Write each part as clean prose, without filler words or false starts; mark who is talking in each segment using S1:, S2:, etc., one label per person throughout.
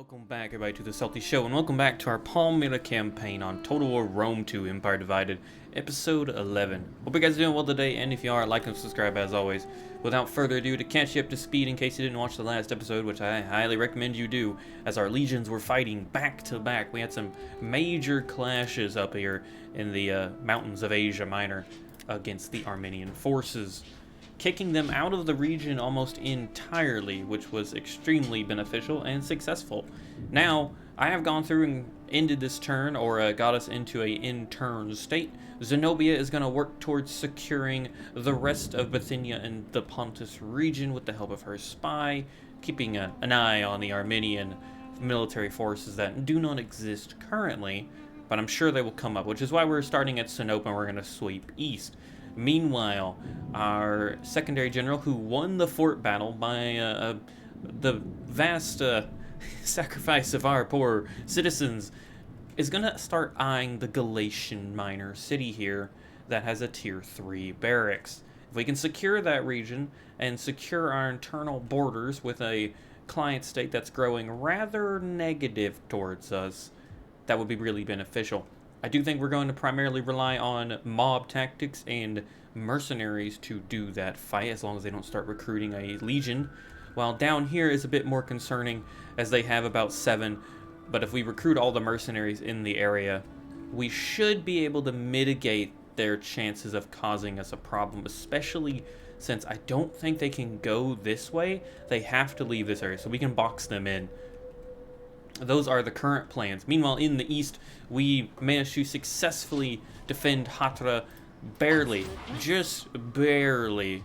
S1: Welcome back, everybody, to the SaltyyShow, and welcome back to our Palmyra campaign on Total War Rome 2 Empire Divided, episode 11. Hope you guys are doing well today, and if you are, like and subscribe as always. Without further ado, to catch you up to speed in case you didn't watch the last episode, which I highly recommend you do, as our legions were fighting back to back. We had some major clashes up here in the mountains of Asia Minor against the Armenian forces, kicking them out of the region almost entirely, which was extremely beneficial and successful. Now, I have gone through and ended this turn, or got us into a in-turn state. Zenobia is going to work towards securing the rest of Bithynia and the Pontus region with the help of her spy, keeping an eye on the Armenian military forces that do not exist currently, but I'm sure they will come up, which is why we're starting at Sinope and we're going to sweep east. Meanwhile, our secondary general, who won the fort battle by the vast sacrifice of our poor citizens, is going to start eyeing the Galatian minor city here that has a tier 3 barracks. If we can secure that region and secure our internal borders with a client state that's growing rather negative towards us, that would be really beneficial. I do think we're going to primarily rely on mob tactics and mercenaries to do that fight, as long as they don't start recruiting a legion. While down here is a bit more concerning, as they have about 7, but if we recruit all the mercenaries in the area, we should be able to mitigate their chances of causing us a problem, especially since I don't think they can go this way. They have to leave this area, so we can box them in. Those are the current plans. Meanwhile, in the east, we managed to successfully defend Hatra barely, just barely,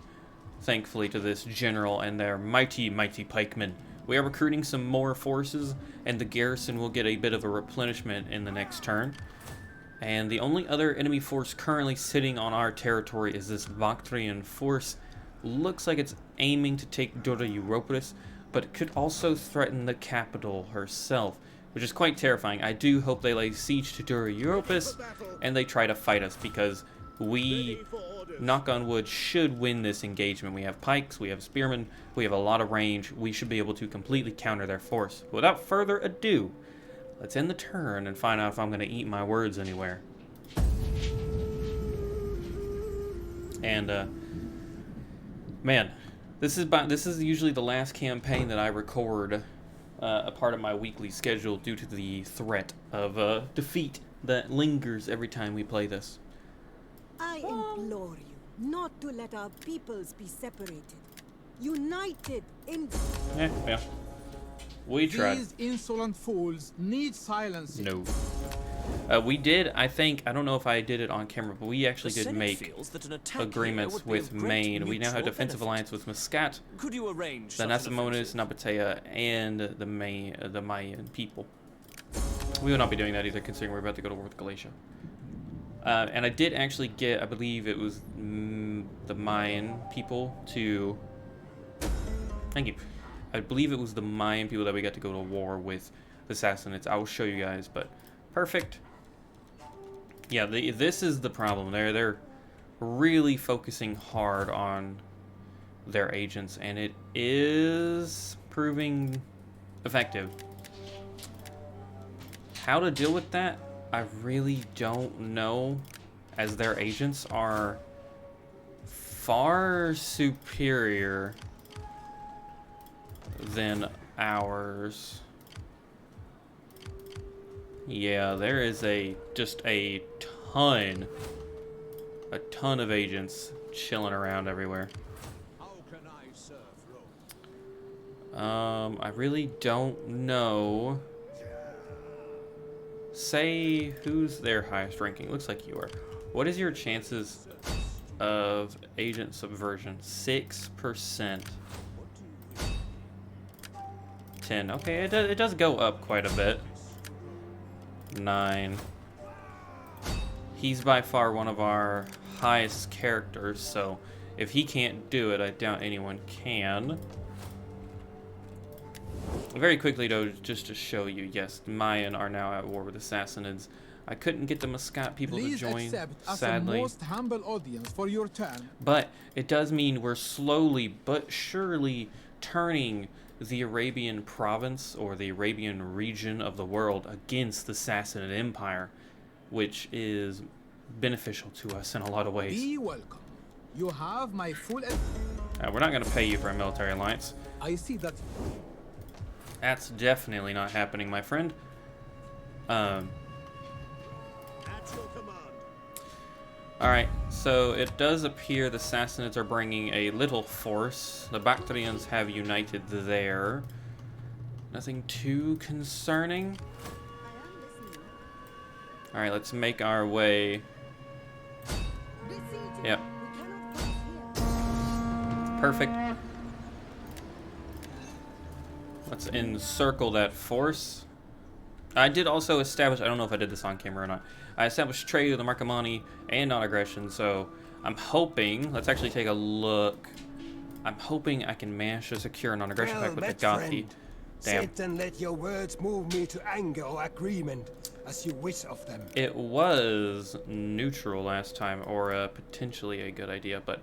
S1: thankfully to this general and their mighty pikemen. We are recruiting some more forces, and the garrison will get a bit of a replenishment in the next turn. And the only other enemy force currently sitting on our territory is this Bactrian force. Looks like it's aiming to take Dura Europos, but it could also threaten the capital herself, which is quite terrifying. I do hope they lay siege to Dura Europos and they try to fight us, because we, knock on wood, should win this engagement. We have pikes, we have spearmen, we have a lot of range. We should be able to completely counter their force. Without further ado, let's end the turn and find out if I'm going to eat my words anywhere. And, man, this is usually the last campaign that I record a part of my weekly schedule due to the threat of defeat that lingers every time we play this.
S2: I implore you not to let our peoples be separated. United in...
S1: Yeah. We tried.
S3: These insolent fools need silence.
S1: No. We did, I think, I don't know if I did it on camera, but we actually did make agreements with Maine. We now have defensive alliance with Muscat,
S4: Could you arrange
S1: the Nasamones, Nabatea, and the Mayan people. We will not be doing that either, considering we're about to go to war with Galatia. And I did actually get, I believe it was the Mayan people to... Thank you. I believe it was the Mayan people that we got to go to war with the Sassanids. I will show you guys, but perfect. Yeah, this is the problem. They're really focusing hard on their agents, and it is proving effective. How to deal with that, I really don't know, as their agents are far superior than ours. Yeah, there is just a ton of agents chilling around everywhere.
S4: How can I serve Rome?
S1: I really don't know. Say who's their highest ranking. Looks like you are. What is your chances of agent subversion? 6%. 10. Okay, it does go up quite a bit. 9. He's by far one of our highest characters, so if he can't do it, I doubt anyone can. Very quickly, though, just to show you, yes, the Mayan are now at war with the Sassanids. I couldn't get the Muscat people to join, sadly.
S3: A most humble audience for your turn.
S1: But it does mean we're slowly but surely turning the Arabian province or the Arabian region of the world against the Sassanid Empire, which is beneficial to us in a lot of ways.
S3: Be welcome. You have my full.
S1: We're not going to pay you for a military alliance.
S3: I see that.
S1: That's definitely not happening, my friend.
S4: At your command.
S1: Alright, so it does appear the Sassanids are bringing a little force. The Bactrians have united there. Nothing too concerning. Alright, let's make our way. Yep. Perfect. Let's encircle that force. I did also establish, I don't know if I did this on camera or not, I established trade with the Marcomanni and non-aggression, so I'm hoping, let's actually take a look. I'm hoping I can manage to secure a non-aggression pact with the Gothi. Damn.
S5: Sit and let your words move me to anger or agreement, as you wish of them.
S1: It was neutral last time, or potentially a good idea, but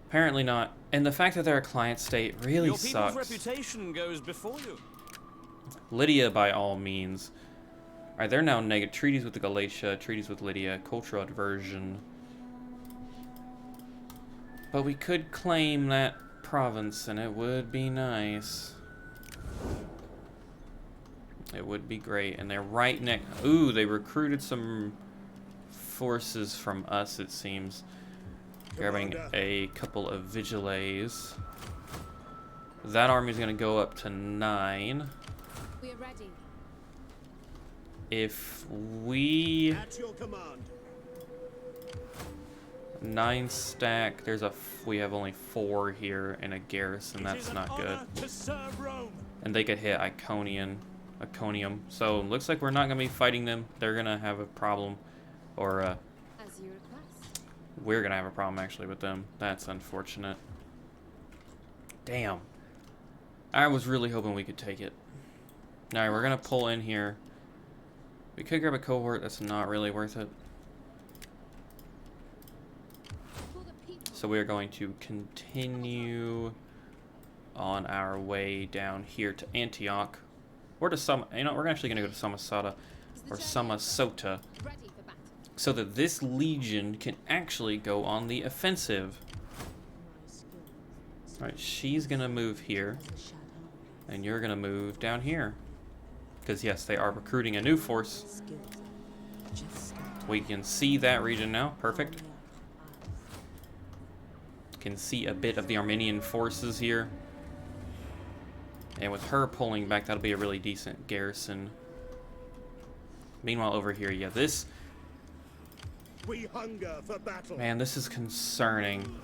S1: apparently not. And the fact that they're a client state really
S4: Your people's
S1: sucks.
S4: reputation goes before you.
S1: Lydia, by all means. Alright, they're now negative. Treaties with the Galatia, treaties with Lydia, cultural aversion. But we could claim that province, and it would be nice. It would be great. And they're right next. Ooh, they recruited some forces from us, it seems. Grabbing a couple of vigiles. That army's going to go up to 9.
S6: We are ready.
S1: If we...
S4: At your command.
S1: 9 stack, we have only 4 here and a garrison. That's not good.
S4: To serve Rome.
S1: And they could hit Iconium. So looks like we're not gonna be fighting them. They're gonna have a problem, or
S6: As you request.
S1: we're gonna have a problem actually with them. That's unfortunate. Damn. I was really hoping we could take it. All right, we're gonna pull in here. We could grab a cohort. That's not really worth it.
S6: For the people.
S1: So we are going to continue on our way down here to Antioch, or to we're actually going to go to Samosata or Samosata,
S6: Ready for battle.
S1: so that this legion can actually go on the offensive. All right, she's going to move here, and you're going to move down here, because yes, they are recruiting a new force. We can see that region now. Perfect. Can see a bit of the Armenian forces here. And with her pulling back, that'll be a really decent garrison. Meanwhile, over here, yeah, this...
S4: We hunger for battle.
S1: Man, this is concerning.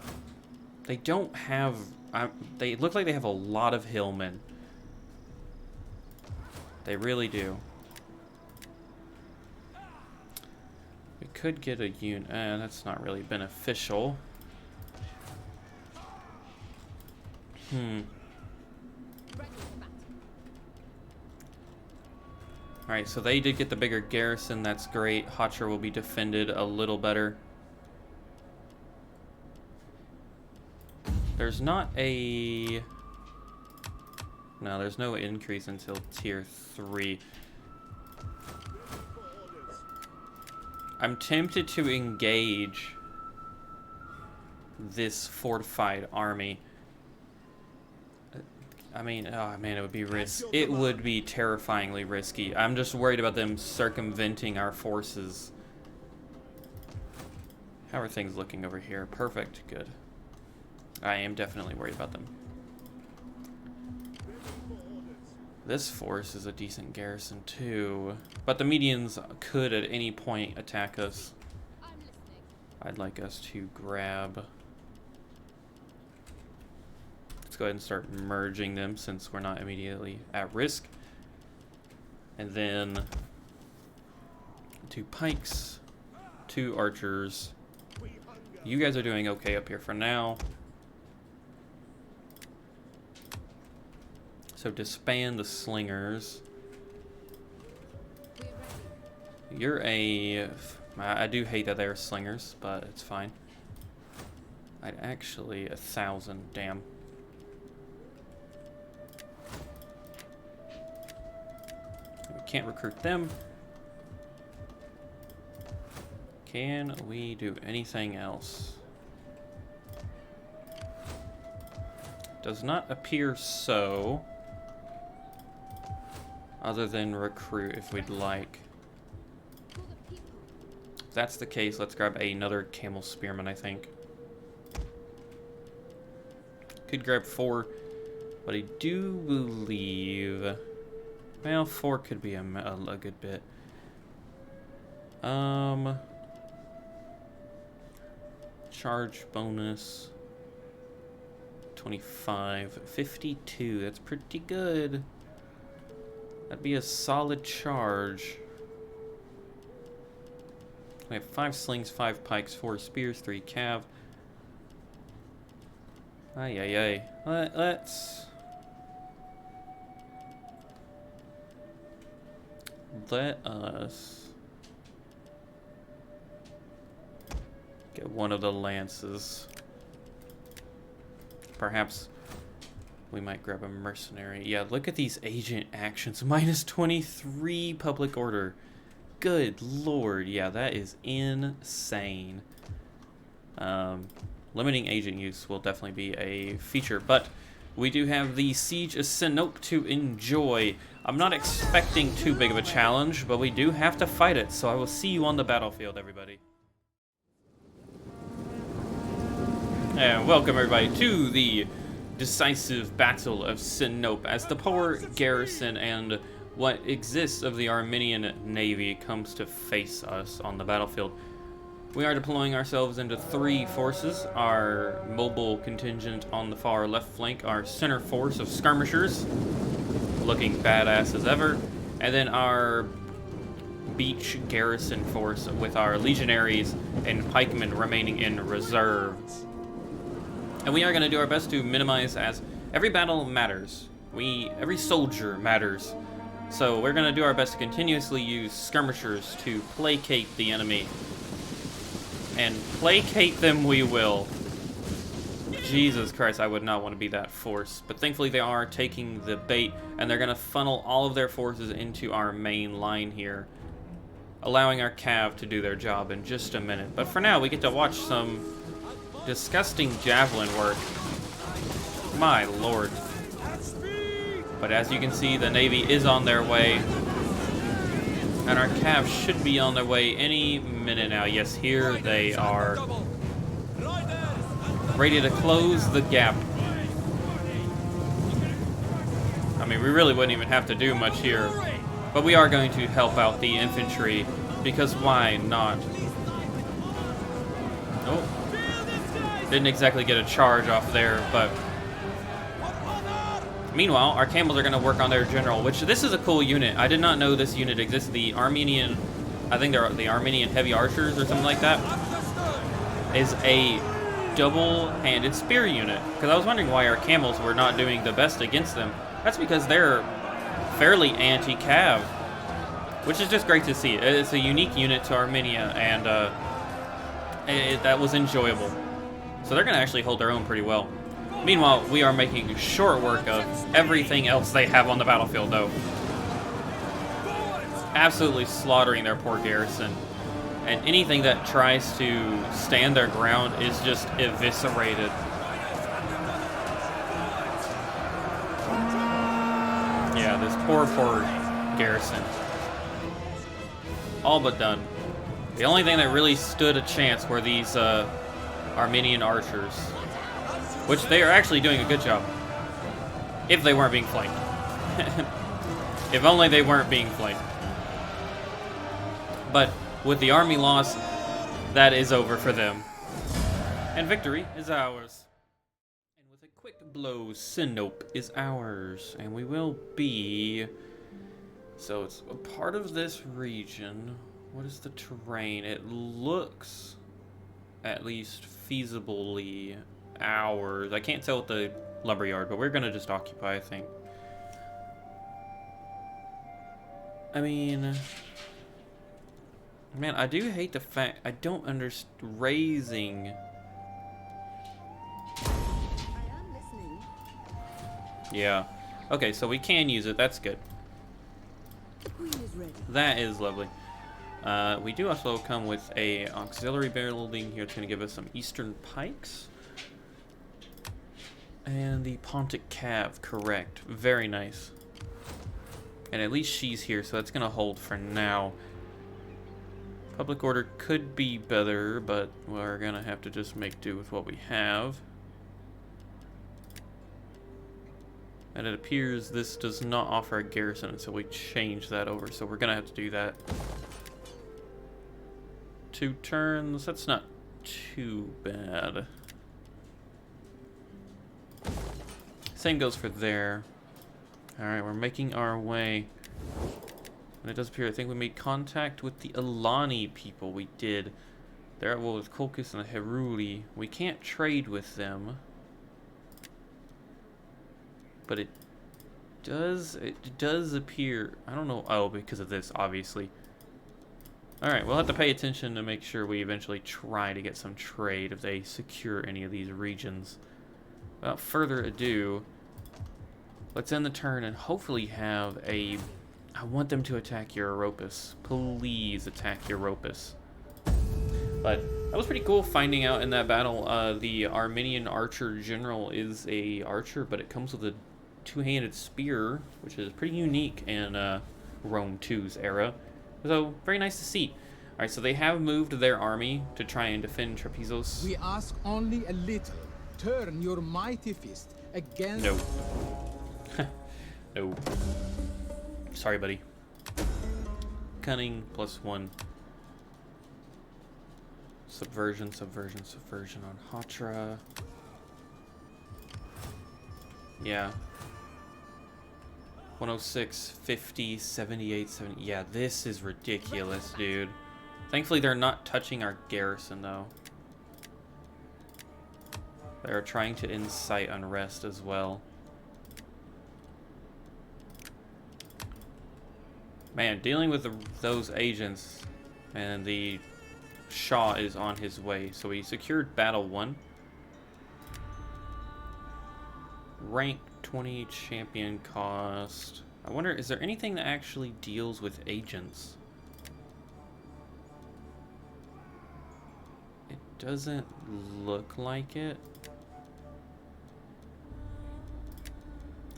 S1: They don't have... they look like they have a lot of hillmen. They really do. We could get a that's not really beneficial.
S6: Ready for battle.
S1: Alright, so they did get the bigger garrison. That's great. Hotcher will be defended a little better. There's not a... No, there's no increase until tier 3. I'm tempted to engage this fortified army. I mean, oh man, it would be it would be terrifyingly risky. I'm just worried about them circumventing our forces. How are things looking over here? Perfect, good. I am definitely worried about them. This force is a decent garrison too, but the medians could at any point attack us.
S6: I'm listening.
S1: I'd like us to grab... Let's go ahead and start merging them since we're not immediately at risk. And then 2 pikes, 2 archers. You guys are doing okay up here for now. So disband the slingers.
S6: We're ready.
S1: You're a... I do hate that they're slingers, but it's fine. I'd actually... 1,000, damn. can't recruit them. Can we do anything else? Does not appear so. Other than recruit if we'd like. If that's the case, let's grab another camel spearman, I think. Could grab 4, but I do believe... Well, 4 could be a good bit. Charge bonus. 25. 52, that's pretty good. That'd be a solid charge. We have 5 slings, 5 pikes, 4 spears, 3 cav. Ay, ay, ay. Let's... Let us... get one of the lances. Perhaps we might grab a mercenary. Yeah, look at these agent actions. Minus 23 public order. Good lord. Yeah, that is insane. Limiting agent use will definitely be a feature, but we do have the Siege of Sinope to enjoy. I'm not expecting too big of a challenge, but we do have to fight it, so I will see you on the battlefield, everybody. And welcome everybody to the decisive battle of Sinope, as the poor garrison and what exists of the Armenian navy comes to face us on the battlefield. We are deploying ourselves into 3 forces: our mobile contingent on the far left flank, our center force of skirmishers, looking badass as ever, and then our beach garrison force with our legionaries and pikemen remaining in reserve. And we are going to do our best to minimize, as every battle matters. Every soldier matters. So we're going to do our best to continuously use skirmishers to placate the enemy. And placate them we will. Jesus Christ, I would not want to be that force. But thankfully they are taking the bait, and they're going to funnel all of their forces into our main line here, allowing our cav to do their job in just a minute. But for now, we get to watch some disgusting javelin work. My lord. But as you can see, the navy is on their way, and our cav should be on their way any minute now. Yes, here they are, ready to close the gap. I mean, we really wouldn't even have to do much here, but we are going to help out the infantry, because why not? Oh, didn't exactly get a charge off there, but meanwhile, our camels are going to work on their general, which this is a cool unit. I did not know this unit exists. The Armenian, I think they're the Armenian heavy archers or something like that, is a double-handed spear unit. Because I was wondering why our camels were not doing the best against them. That's because they're fairly anti-cav, which is just great to see. It's a unique unit to Armenia, and that was enjoyable. So they're going to actually hold their own pretty well. Meanwhile, we are making short work of everything else they have on the battlefield, though. Absolutely slaughtering their poor garrison. And anything that tries to stand their ground is just eviscerated. Yeah, this poor garrison. All but done. The only thing that really stood a chance were these Armenian archers, which they are actually doing a good job, if they weren't being flanked. If only they weren't being flanked. But with the army loss, that is over for them. And victory is ours. And with a quick blow, Sinope is ours. And we will be... So it's a part of this region. What is the terrain? It looks, at least feasibly, ours. I can't tell with the lumberyard, but we're gonna just occupy, I think. I mean, man, I do hate the fact I don't understand raising.
S2: I am listening.
S1: Yeah. Okay, so we can use it. That's good.
S2: The queen is
S1: That is lovely. We do also come with a auxiliary building here. It's going to give us some Eastern Pikes. And the Pontic Cav, correct. Very nice. And at least she's here, so that's going to hold for now. Public order could be better, but we're going to have to just make do with what we have. And it appears this does not offer a garrison until we change that over, so we're going to have to do that. 2 turns, that's not too bad. Same goes for there. Alright, we're making our way. And it does appear, I think we made contact with the Alani people. We did. They're at war with Colchis and the Heruli. We can't trade with them. But it does appear, I don't know, oh, because of this, obviously. Alright, we'll have to pay attention to make sure we eventually try to get some trade if they secure any of these regions. Without further ado, let's end the turn and hopefully have a... I want them to attack Europus. Please attack Europus. But that was pretty cool finding out in that battle. The Armenian archer general is a archer, but it comes with a 2-handed spear, which is pretty unique in Rome 2's era. So, very nice to see. Alright, so they have moved their army to try and defend Trapezos.
S3: We ask only a little. Turn your mighty fist against...
S1: No. No. Sorry, buddy. Cunning +1. Subversion, subversion, subversion on Hatra. Yeah. 106, 50, 78, 70. Yeah, this is ridiculous, dude. Thankfully, they're not touching our garrison, though. They're trying to incite unrest as well. Man, dealing with those agents, and the Shah is on his way. So we secured Battle 1. Rank 20 champion cost. I wonder, is there anything that actually deals with agents? It doesn't look like it.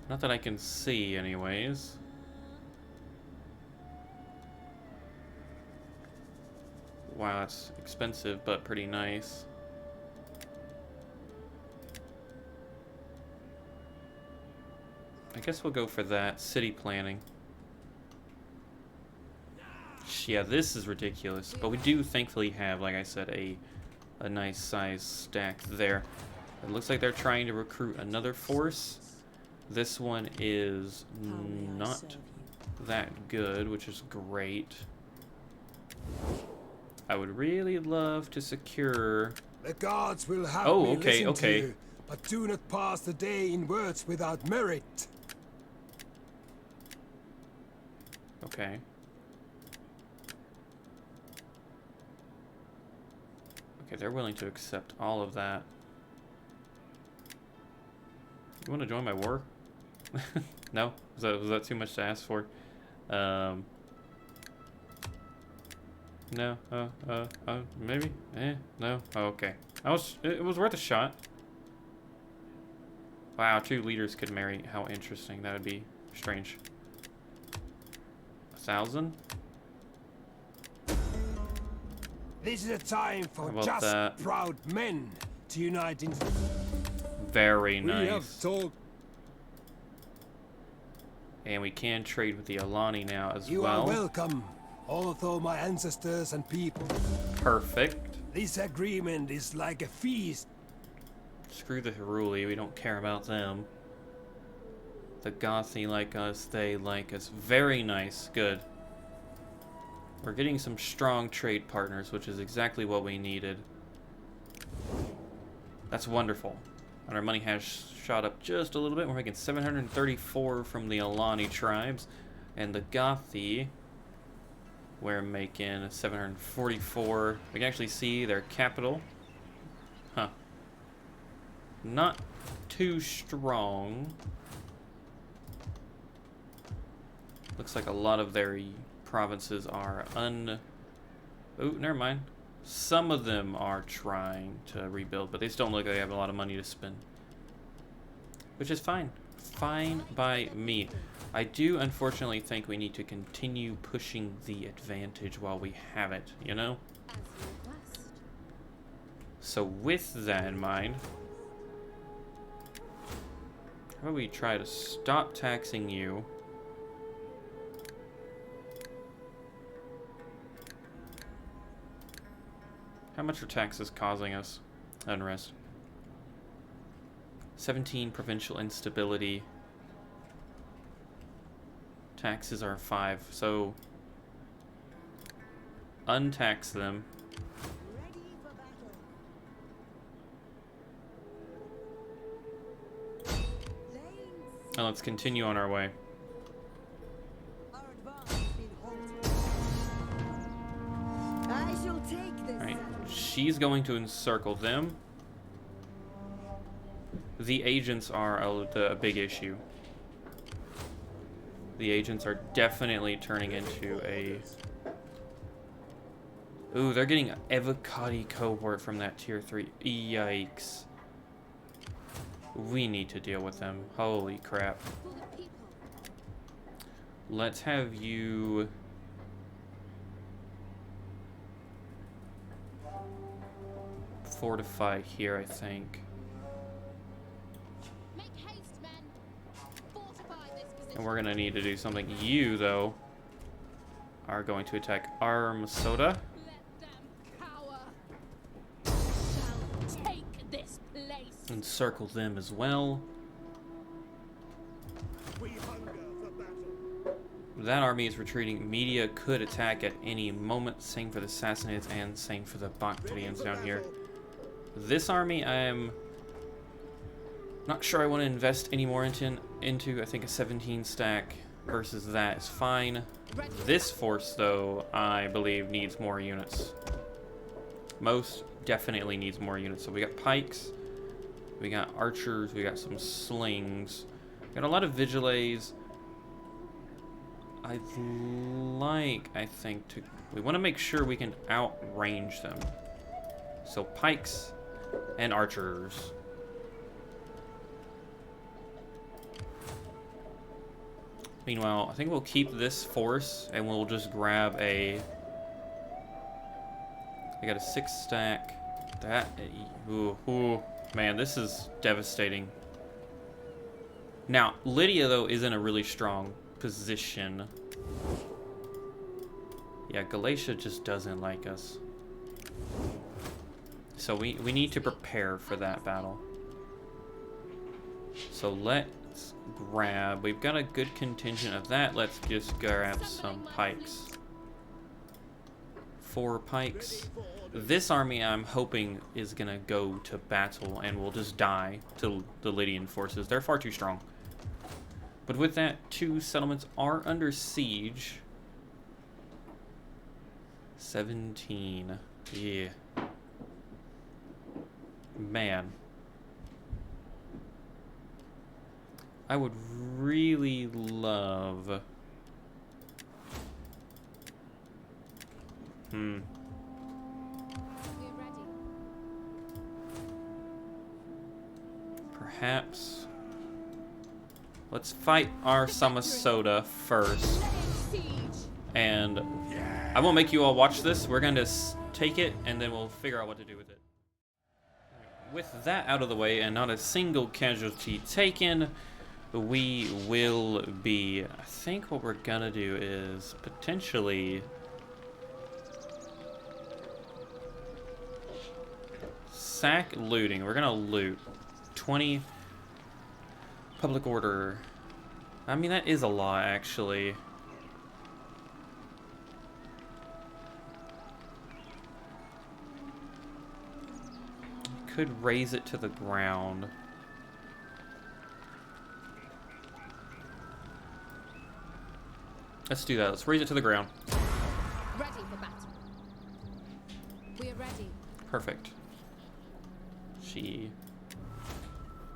S1: Not that I can see, anyways. Wow, it's expensive, but pretty nice. I guess we'll go for that. City planning. Yeah, this is ridiculous. But we do thankfully have, like I said, a nice size stack there. It looks like they're trying to recruit another force. This one is not that good, which is great. I would really love to secure...
S5: The gods will have
S1: oh,
S5: me
S1: okay,
S5: listen
S1: okay.
S5: to you, but do not pass the day in words without merit.
S1: Okay. Okay, they're willing to accept all of that. You want to join my war? No? Was that too much to ask for? No. Maybe? No. Oh, okay. It was worth a shot. Wow, 2 leaders could marry. How interesting. That would be strange. 1,000?
S5: This is a time for
S1: How about
S5: just
S1: that?
S5: proud men to unite in...
S1: Very
S5: We have
S1: nice.
S5: told
S1: And we can trade with the Alani now as
S5: you
S1: well.
S5: are welcome, although my ancestors and people.
S1: Perfect.
S5: This agreement is like a feast.
S1: Screw the Heruli, we don't care about them. The Gothi like us, they like us. Very nice, good. We're getting some strong trade partners, which is exactly what we needed. That's wonderful. And our money has shot up just a little bit. We're making 734 from the Alani tribes. And the Gothi, we're making 744. We can actually see their capital. Huh. Not too strong. Looks like a lot of their provinces are Oh, never mind. Some of them are trying to rebuild, but they still look like they have a lot of money to spend. Which is fine. Fine by me. I do unfortunately think we need to continue pushing the advantage while we have it, you know?
S6: As you request.
S1: So with that in mind, how about we try to stop taxing you? How much are taxes causing us? Unrest. 17 provincial instability. Taxes are 5, so untax them.
S2: Ready for battle. Lanes.
S1: And let's continue on our way.
S2: Our advance has been halted. I shall take this.
S1: Right, she's going to encircle them. The agents are a big issue. The agents are definitely turning into a... Ooh, they're getting an Evocati cohort from that tier 3. Yikes. We need to deal with them. Holy crap.
S6: For the people.
S1: Let's have you... fortify here, I think.
S6: Make haste, men. Fortify this position.
S1: And we're gonna need to do something. You, though, are going to attack Armphora.
S6: Let them cower. Shall take this place.
S1: Encircle them as well.
S4: We hunger for battle.
S1: That army is retreating. Media could attack at any moment. Same for the Sassanids and same for the Bactrians down here. This army, I am not sure I want to invest any more into. I think a 17 stack versus that is fine. This force, though, I believe needs more units. Most definitely needs more units. So we got pikes, we got archers, we got some slings, we got a lot of vigiles. I think we want to make sure we can outrange them. So pikes and archers. Meanwhile, I think we'll keep this force and we'll just grab I got a 6 stack. Ooh, man, this is devastating. Now, Lydia, though, is in a really strong position. Yeah, Galatia just doesn't like us. So we need to prepare for that battle. So let's grab... We've got a good contingent of that. Let's just grab some pikes. 4 pikes. This army, I'm hoping, is going to go to battle and will just die to the Lydian forces. They're far too strong. But with that, 2 settlements are under siege. 17. Yeah. Man. I would really love...
S6: We're ready.
S1: Perhaps... Let's fight our Samasoda first.
S6: Siege.
S1: And I won't make you all watch this. We're going to take it, and then we'll figure out what to do with it. With that out of the way, and not a single casualty taken, we will be... I think what we're going to do is potentially... sack looting. We're going to loot 20 public order. I mean, that is a lot, actually. Could raise it to the ground. Let's do that. Let's raise it to the ground.
S6: Ready for battle. We are ready.
S1: Perfect. She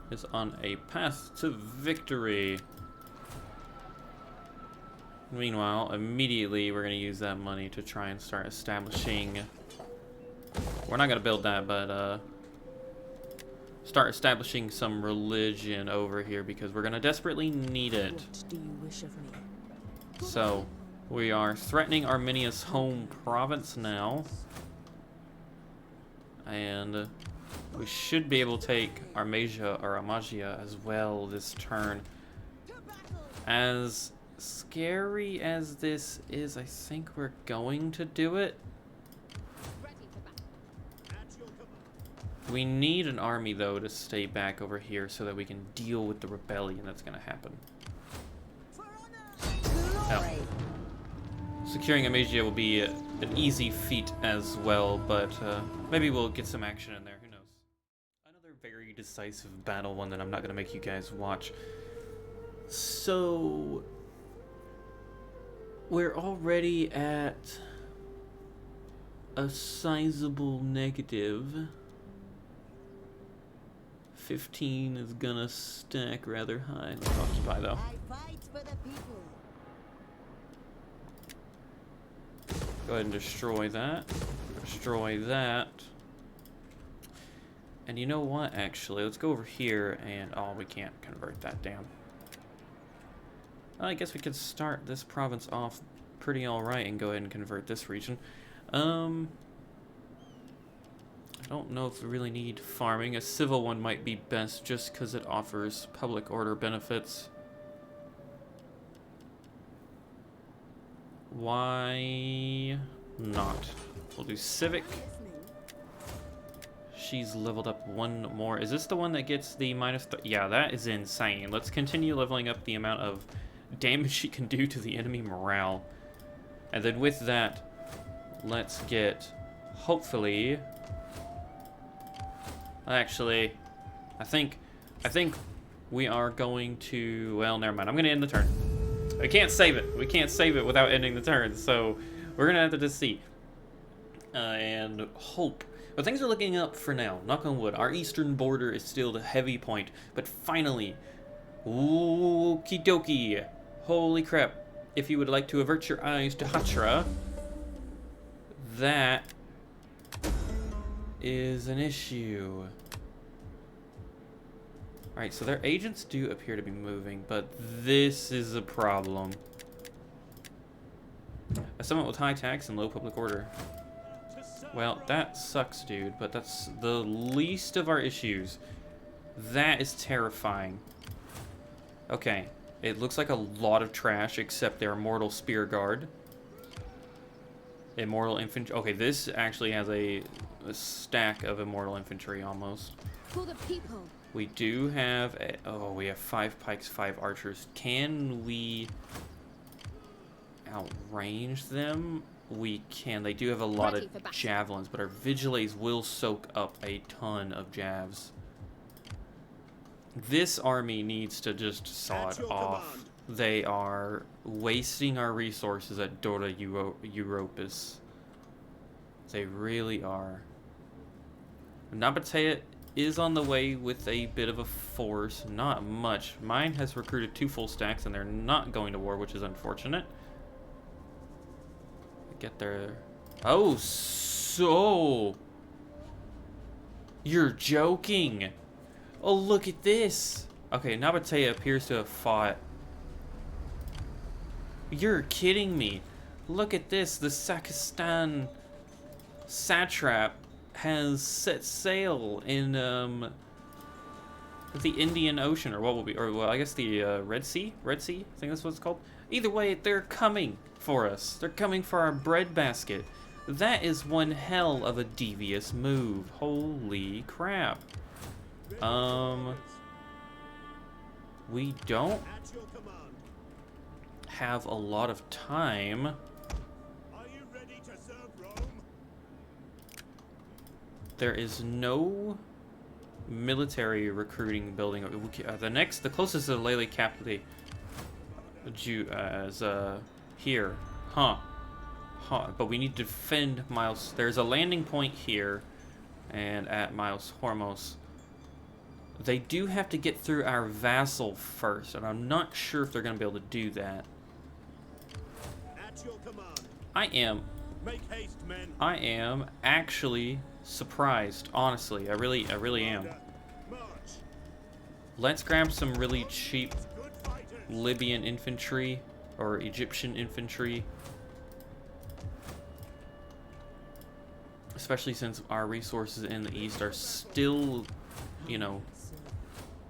S1: is on a path to victory. Meanwhile, immediately we're going to use that money to try and start establishing... We're not going to build that, but start establishing some religion over here because we're going to desperately need it.
S2: What do you wish of me?
S1: So, we are threatening Armenia's home province now. And we should be able to take Armagia as well this turn. As scary as this is, I think we're going to do it.
S6: Ready for battle.
S1: We need an army, though, to stay back over here so that we can deal with the rebellion that's going to happen. Now, securing Armagia will be an easy feat as well, but maybe we'll get some action in there. Who knows? Another very decisive battle, one that I'm not going to make you guys watch. So, we're already at a sizable negative. 15 is gonna stack rather high. Let's occupy though.
S2: I fight for the people.
S1: Go ahead and destroy that. Destroy that. And you know what, actually? Let's go over here and... Oh, we can't convert that down. I guess we could start this province off pretty alright and go ahead and convert this region. I don't know if we really need farming. A civil one might be best just because it offers public order benefits. Why not? We'll do civic. She's leveled up one more. Is this the one that gets the minus? Yeah, that is insane. Let's continue leveling up the amount of damage she can do to the enemy morale. And then with that, let's get, hopefully... Actually, I think we are going to... Well, never mind. I'm going to end the turn. I can't save it. We can't save it without ending the turn. So we're going to have to just see. And hope. But things are looking up for now. Knock on wood. Our eastern border is still the heavy point. But finally... Okie dokie. Holy crap. If you would like to avert your eyes to Hatra, that is an issue. Alright, so their agents do appear to be moving, but this is a problem. A summit with high tax and low public order. Well, that sucks, dude, but that's the least of our issues. That is terrifying. Okay, it looks like a lot of trash except their Immortal Spear Guard. Immortal Infantry. Okay, this actually has a stack of Immortal Infantry almost.
S6: For the people.
S1: We do have... Oh, we have 5 pikes, 5 archers. Can we outrange them? We can. They do have a lot of javelins, but our Vigiles will soak up a ton of javs. This army needs to just saw it off. They are wasting our resources at Dora Europus. They really are. Nabatea is on the way with a bit of a force. Not much. Mine has recruited 2 full stacks and they're not going to war, which is unfortunate. Get their... Oh, so... You're joking! Oh, look at this! Okay, Nabatea appears to have fought. You're kidding me. Look at this. The Sakistan satrap has set sail in the Indian Ocean, or what will be, or well, I guess the Red Sea? Red Sea? I think that's what it's called. Either way, they're coming for us. They're coming for our breadbasket. That is one hell of a devious move. Holy crap. We don't have a lot of time.
S4: Are you ready to serve Rome?
S1: There is no military recruiting building. The closest to the Lele Capitally is here. Huh. But we need to defend Miles. There's a landing point here and at Miles Hormos. They do have to get through our vassal first, and I'm not sure if they're going to be able to do that.
S4: At your command. Make haste, men.
S1: I am actually surprised, honestly. I really am.
S4: March.
S1: Let's grab some really cheap
S4: Good fighters.
S1: Libyan infantry or Egyptian infantry. Especially since our resources in the east are still, you know,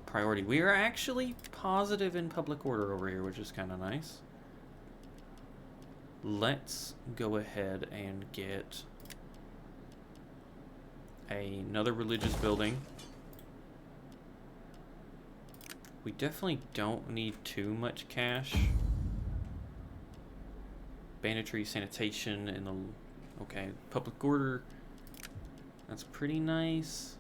S1: priority. We are actually positive in public order over here, which is kind of nice. Let's go ahead and get another religious building. We definitely don't need too much cash. Banditry, sanitation, and the... Okay, public order. That's pretty nice.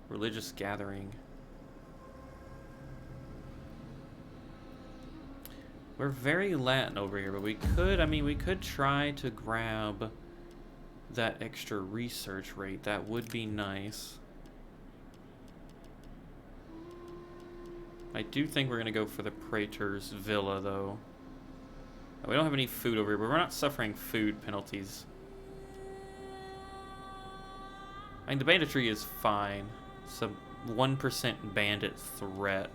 S1: Religious gathering. We're very Latin over here, but we could, I mean, we could try to grab that extra research rate. That would be nice. I do think we're going to go for the Praetor's Villa, though. We don't have any food over here, but we're not suffering food penalties. I mean, the banditry is fine. It's a 1% bandit threat.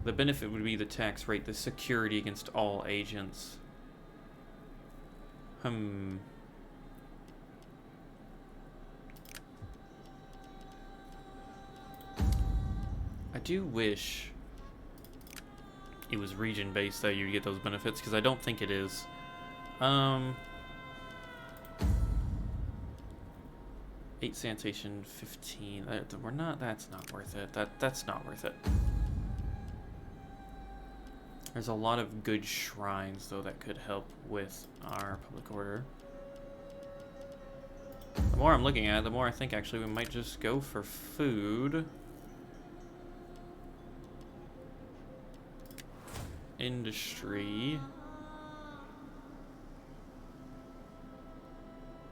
S1: The benefit would be the tax rate, the security against all agents. I do wish it was region-based that you get those benefits, because I don't think it is. 8 sanitation, 15. We're not. That's not worth it. That's not worth it. There's a lot of good shrines, though, that could help with our public order. The more I'm looking at it, the more I think actually we might just go for food. Industry.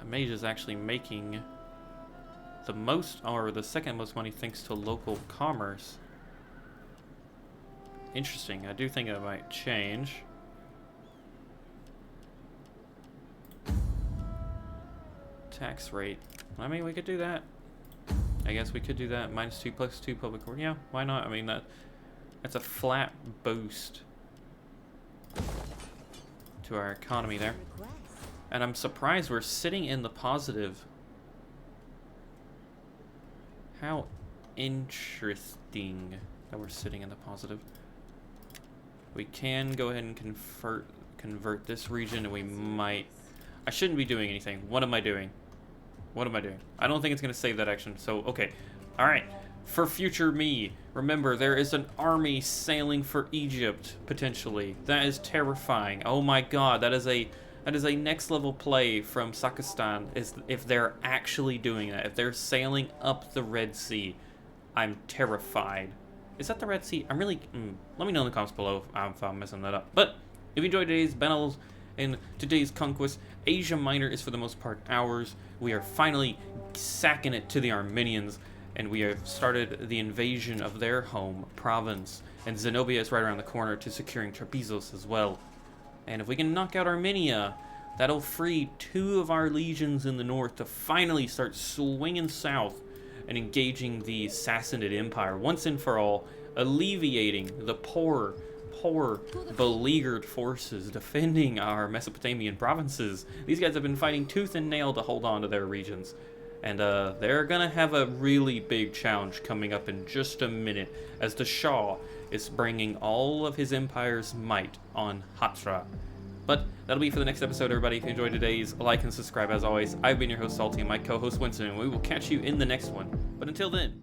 S1: A mage is actually making the most, or the second most money thanks to local commerce. Interesting. I do think it might change. Tax rate. I mean, we could do that. I guess we could do that. -2 + 2 public order. Yeah, why not? I mean, that's a flat boost to our economy there. And I'm surprised we're sitting in the positive. How interesting that we're sitting in the positive. We can go ahead and convert this region, and we might... I shouldn't be doing anything. What am I doing? What am I doing? I don't think it's going to save that action. So, okay. Alright. For future me, remember, there is an army sailing for Egypt, potentially. That is terrifying. Oh my god, that is a next level play from Sakistan, if they're actually doing that. If they're sailing up the Red Sea, I'm terrified. Is that the Red Sea? I'm really... let me know in the comments below if I'm messing that up. But if you enjoyed today's battles and today's conquest, Asia Minor is for the most part ours. We are finally sacking it to the Armenians, and we have started the invasion of their home province. And Zenobia is right around the corner to securing Trapezos as well. And if we can knock out Armenia, that'll free 2 of our legions in the north to finally start swinging south and engaging the Sassanid Empire once and for all, alleviating the poor, beleaguered forces defending our Mesopotamian provinces. These guys have been fighting tooth and nail to hold on to their regions. And they're gonna have a really big challenge coming up in just a minute, as the Shah is bringing all of his empire's might on Hatra. But that'll be for the next episode, everybody. If you enjoyed today's, like and subscribe as always. I've been your host, Salty, and my co-host, Winston, and we will catch you in the next one. But until then...